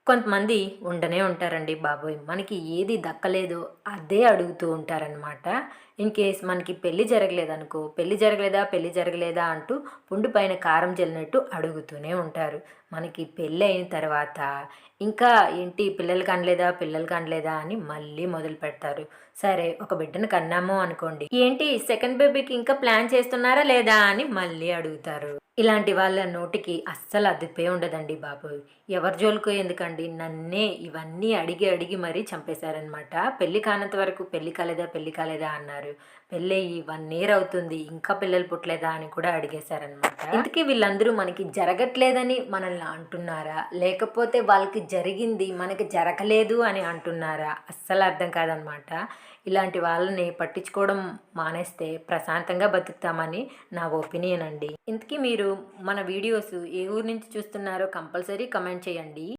కొంతమంది ఉండనే ఉంటారండి బాబోయ్! మనకి ఏది దక్కలేదో అదే అడుగుతూ ఉంటారనమాట. ఇన్ కేస్ మనకి పెళ్లి జరగలేదనుకో, పెళ్లి జరగలేదా, పెళ్లి జరగలేదా అంటూ పుండు పైన కారం జల్లినట్టు అడుగుతూనే ఉంటారు. మనకి పెళ్ళయిన తర్వాత ఇంకా ఏంటి పిల్లలు కనలేదా, పిల్లలు కనలేదా అని మళ్ళీ మొదలుపెడతారు. సరే ఒక బిడ్డను కన్నాము అనుకోండి. ఏంటి సెకండ్ బేబీకి ఇంకా ప్లాన్ చేస్తున్నారా లేదా అని మళ్ళీ అడుగుతారు. ఇలాంటి వాళ్ళ నోటికి అస్సలు అదుపే ఉండదండి బాబోయ్! ఎవరి జోలికో ఎందుకండి నన్నే ఇవన్నీ అడిగి అడిగి మరీ చంపేశారనమాట. పెళ్లి కానంత వరకు పెళ్లి కాలేదా, పెళ్లి కాలేదా అన్నారు. పెళ్ళయ్యి 1 ఇయర్ అవుతుంది. ఇంకా పిల్లలు పుట్టలేదా అని కూడా అడిగేశారనమాట. ఇంతకీ వీళ్ళందరూ మనకి జరగట్లేదని మనల్ని అంటున్నారా? లేకపోతే వాళ్ళకి జరిగింది మనకి జరగలేదు అని అంటున్నారా? అస్సలు అర్థం కాదనమాట. ఇలాంటి వాళ్ళని పట్టించుకోవడం మానేస్తే ప్రశాంతంగా బతుకుతామని నా ఒపీనియన్ అండి. ఇంతకీ మీరు మన వీడియోస్ ఏ ఊరు నుంచి చూస్తున్నారో కంపల్సరీ కమెంట్ చేయండి.